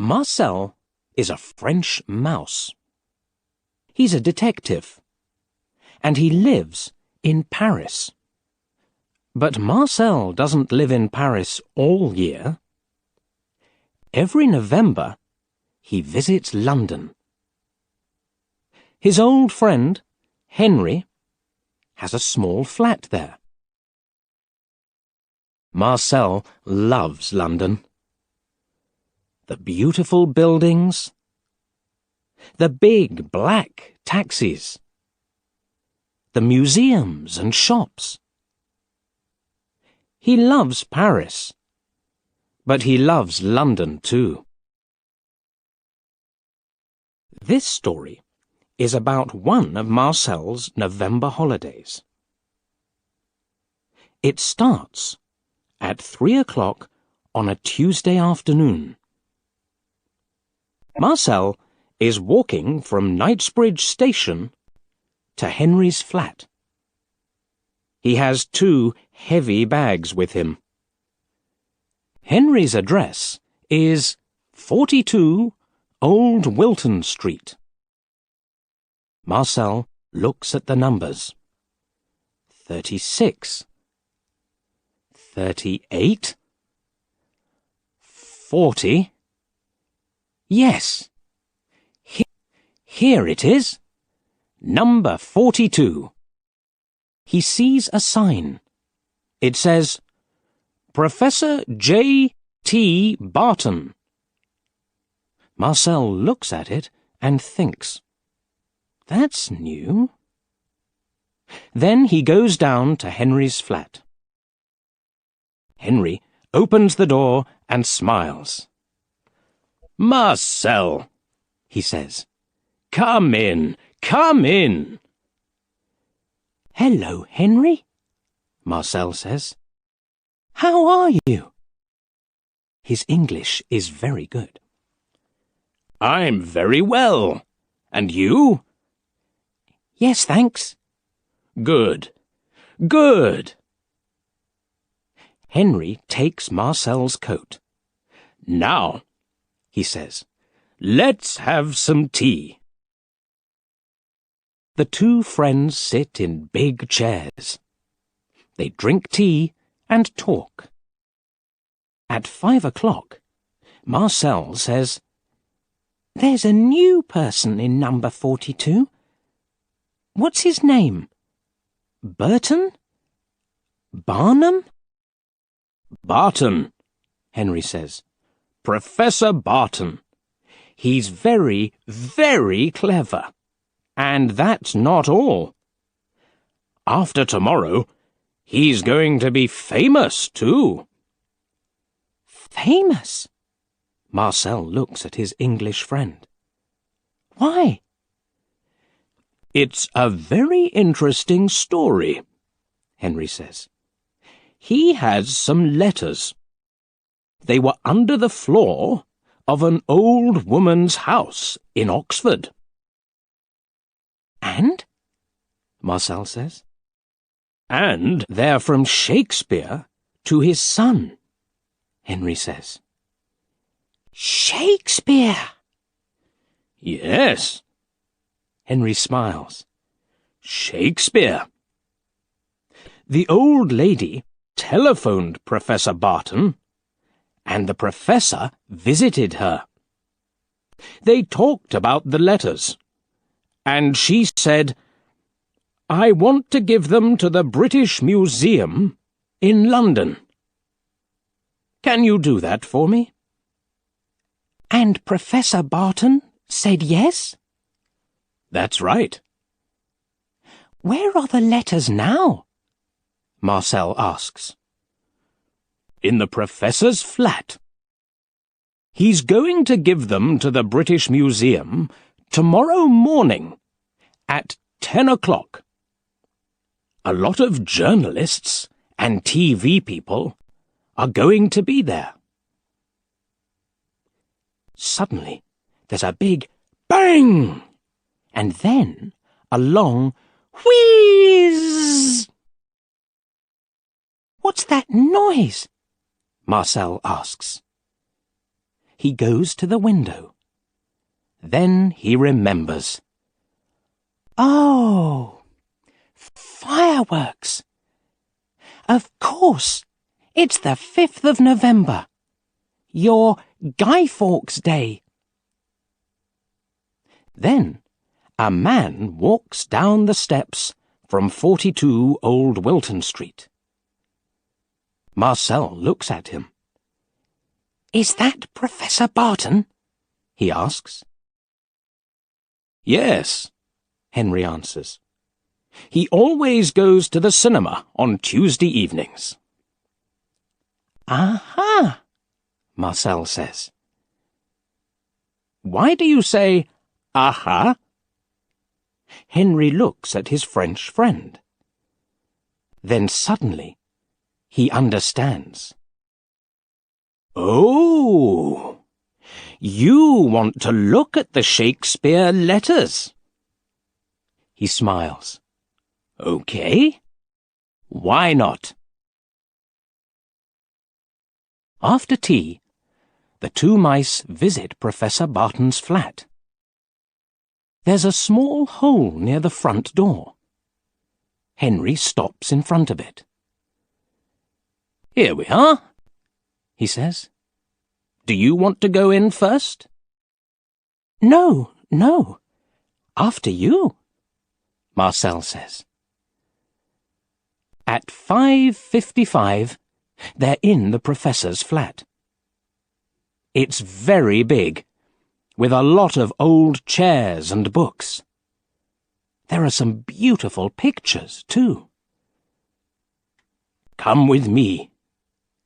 Marcel is a French mouse. He's a detective, and he lives in Paris. But Marcel doesn't live in Paris all year. Every November, he visits London. His old friend, Henry, has a small flat there. Marcel loves London. The beautiful buildings, the big black taxis, the museums and shops. He loves Paris, but he loves London too. This story is about one of Marcel's November holidays. It starts at 3 o'clock on a Tuesday afternoon. Marcel is walking from Knightsbridge Station to Henry's flat. He has 2 heavy bags with him. Henry's address is 42 Old Wilton Street. Marcel looks at the numbers. 36, 38, 40. Yes, here it is. Number 42. He sees a sign. It says, Professor J. T. Barton. Marcel looks at it and thinks, that's new. Then he goes down to Henry's flat. Henry opens the door and smiles. Marcel, he says, come in, come in. Hello, Henry, Marcel says. How are you? His English is very good. I'm very well. And you? Yes, thanks. Good. Good. Henry takes Marcel's coat. Now, he says, let's have some tea. The 2 friends sit in big chairs. They drink tea and talk. At 5 o'clock, Marcel says, there's a new person in number 42. What's his name? Burton? Barnum? Barton, Henry says. Professor Barton. He's very, very clever. And that's not all. After tomorrow, he's going to be famous, too. Famous? Marcel looks at his English friend. Why? It's a very interesting story, Henry says. He has some letters. They were under the floor of an old woman's house in Oxford. And? Marcel says. And they're from Shakespeare to his son, Henry says. Shakespeare! Yes. Henry smiles. Shakespeare. The old lady telephoned Professor Barton, and the professor visited her. They talked about the letters, and she said, I want to give them to the British Museum in London. Can you do that for me? And Professor Barton said yes? That's right. Where are the letters now? Marcel asks. In the professor's flat. He's going to give them to the British Museum tomorrow morning at 10 o'clock. A lot of journalists and TV people are going to be there. Suddenly, there's a big bang, and then a long wheeze. What's that noise? Marcel asks. he goes to the window. Then he remembers. Oh, fireworks! Of course, it's the 5th of November. Your Guy Fawkes Day. Then a man walks down the steps from 42 Old Wilton Street. Marcel looks at him. Is that Professor Barton? He asks. Yes, Henry answers. He always goes to the cinema on Tuesday evenings. Aha, Marcel says. Why do you say, aha? Henry looks at his French friend. Then suddenly, he understands. Oh, you want to look at the Shakespeare letters. He smiles. Okay, why not? After tea, the two mice visit Professor Barton's flat. There's a small hole near the front door. Henry stops in front of it. Here we are, he says. Do you want to go in first? No, after you, Marcel says. At 5:55, they're in the professor's flat. It's very big, with a lot of old chairs and books. There are some beautiful pictures, too. Come with me,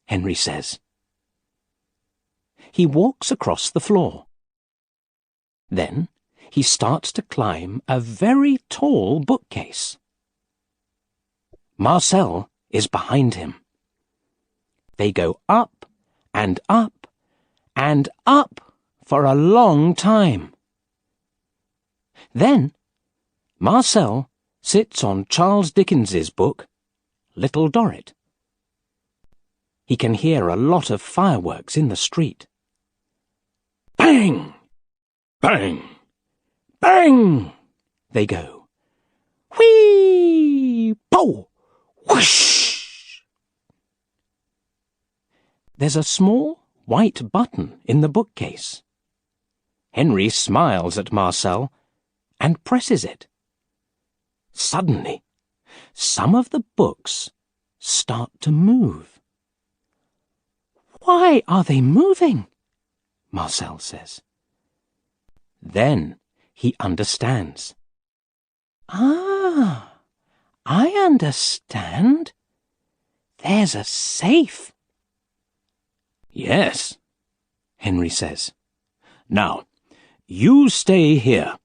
Henry says. He walks across the floor. Then he starts to climb a very tall bookcase. Marcel is behind him. They go up and up and up for a long time. Then Marcel sits on Charles Dickens's book, Little Dorrit. He can hear a lot of fireworks in the street. Bang! Bang! Bang! They go. Whee! Pow! Whoosh! There's a small white button in the bookcase. Henry smiles at Marcel and presses it. Suddenly, some of the books start to move. Why are they moving? Marcel says. Then he understands. Ah, I understand. There's a safe. Yes, Henry says. Now, you stay here.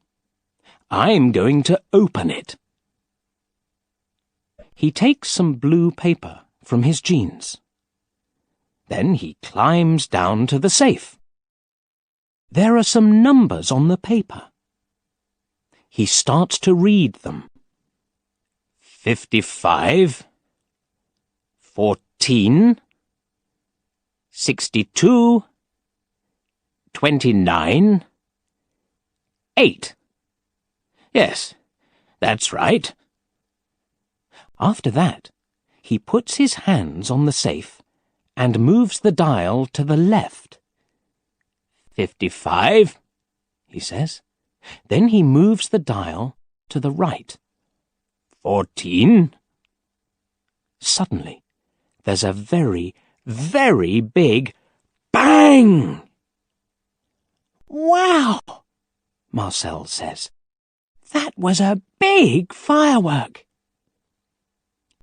I'm going to open it. He takes some blue paper from his jeans. Then he climbs down to the safe. There are some numbers on the paper. He starts to read them. 55, 14, 62, 29, 8. Yes, that's right. After that, he puts his hands on the safe and moves the dial to the left. 55, he says. Then he moves the dial to the right. 14. Suddenly, there's a very, very big bang! Wow, Marcel says. That was a big firework.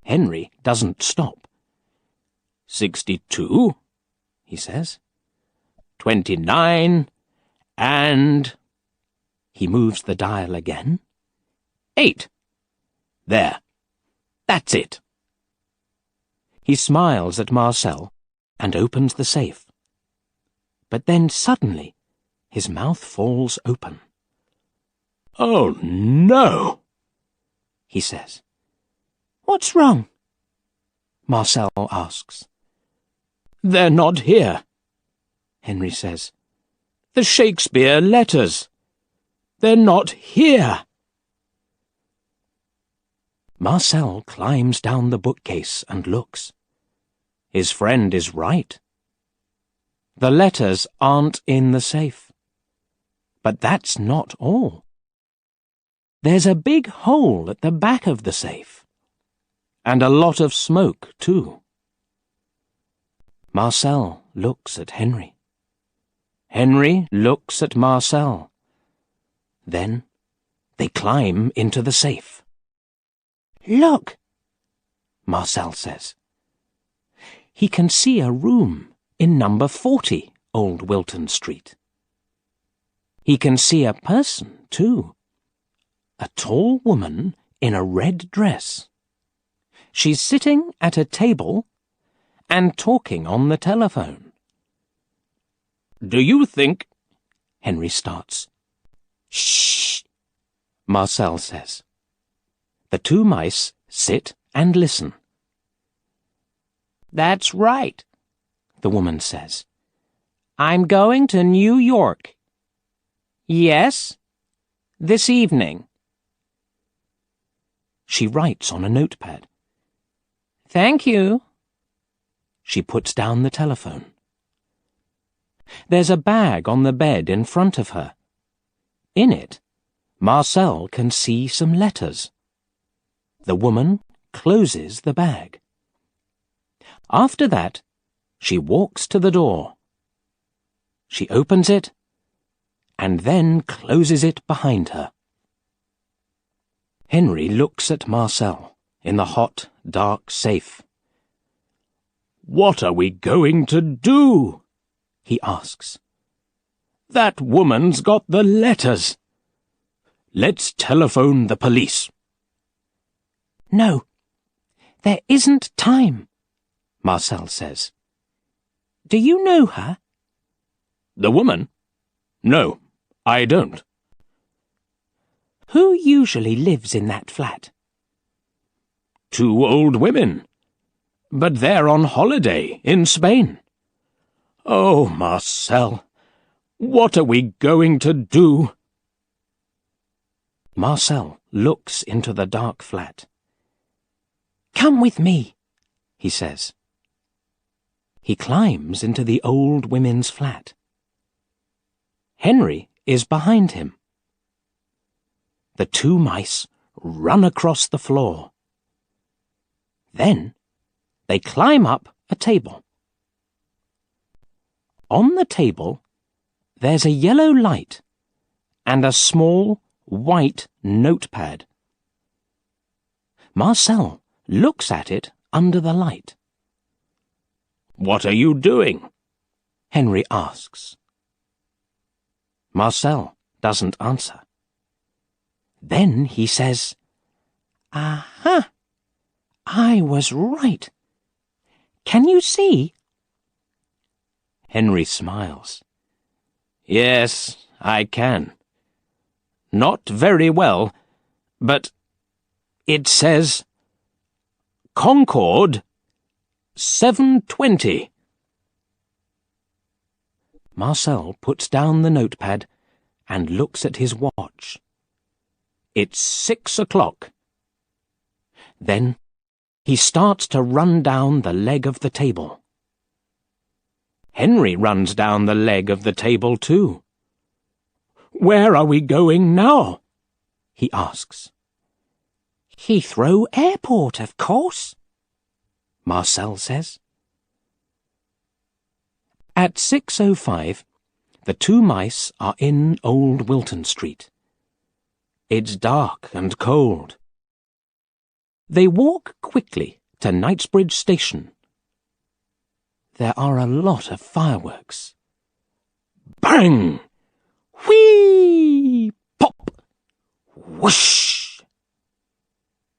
Henry doesn't stop. 62, he says. 29, and... He moves the dial again. 8. There. That's it. He smiles at Marcel and opens the safe. But then suddenly his mouth falls open. Oh, no, he says. What's wrong? Marcel asks. They're not here, Henry says. The Shakespeare letters. They're not here. Marcel climbs down the bookcase and looks. His friend is right. The letters aren't in the safe. But that's not all. There's a big hole at the back of the safe. And a lot of smoke, too. Marcel looks at Henry. Henry looks at Marcel. Then they climb into the safe. "Look," Marcel says. He can see a room in number 40 Old Wilton Street. He can see a person, too. A tall woman in a red dress. She's sitting at a table and talking on the telephone. "Do you think—" Henry starts. "Shh," Marcel says. The two mice sit and listen. "That's right," the woman says. "I'm going to New York." "Yes, this evening." She writes on a notepad. "Thank you." She puts down the telephone. There's a bag on the bed in front of her. In it, Marcel can see some letters. The woman closes the bag. After that, she walks to the door. She opens it and then closes it behind her. Henry looks at Marcel in the hot, dark safe. "What are we going to do?" he asks. "That woman's got the letters. Let's telephone the police." "No, there isn't time," Marcel says. "Do you know her?" "The woman? No, I don't." "Who usually lives in that flat?" "Two old women. But they're on holiday in Spain." "Oh, Marcel, what are we going to do?" Marcel looks into the dark flat. "Come with me," he says. He climbs into the old women's flat. Henry is behind him. The two mice run across the floor. Then they climb up a table. On the table, there's a yellow light and a small white notepad. Marcel looks at it under the light. "What are you doing?" Henry asks. Marcel doesn't answer. Then he says, "Aha! I was right. Can you see?" Henry smiles. "Yes, I can. Not very well, but it says Concord 7:20. Marcel puts down the notepad and looks at his watch. It's 6 o'clock. Then he starts to run down the leg of the table. Henry runs down the leg of the table too. "Where are we going now?" he asks. "Heathrow Airport, of course," Marcel says. At 6:05, the two mice are in Old Wilton Street. It's dark and cold. They walk quickly to Knightsbridge Station. There are a lot of fireworks. Bang! Whee! Pop! Whoosh!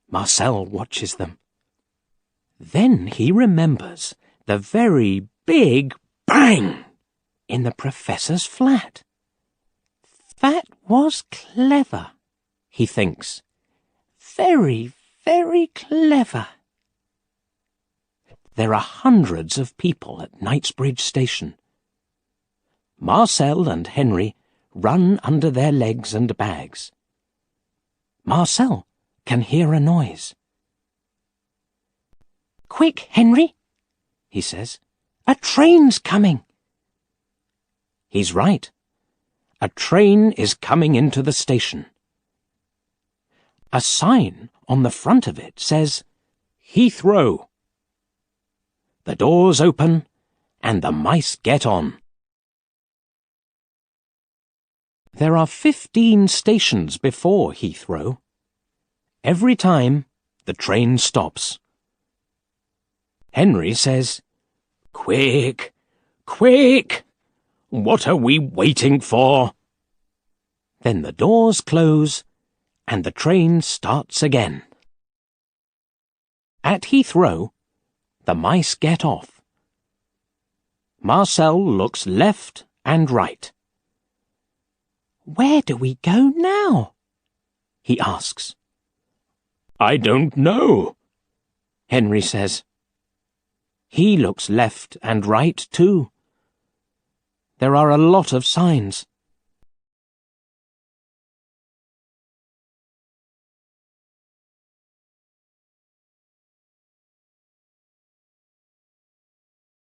Marcel watches them. Then he remembers the very big bang in the professor's flat. That was clever, he thinks. Very, very clever. There are hundreds of people at Knightsbridge Station. Marcel and Henry run under their legs and bags. Marcel can hear a noise. "Quick, Henry," he says. "A train's coming." He's right. A train is coming into the station. A sign on the front of it says, "Heathrow." The doors open and the mice get on. There are 15 stations before Heathrow. Every time, the train stops. Henry says, "Quick, quick! What are we waiting for?" Then the doors close and the train starts again. At Heathrow, the mice get off. Marcel looks left and right. "Where do we go now?" he asks. "I don't know," Henry says. He looks left and right too. There are a lot of signs.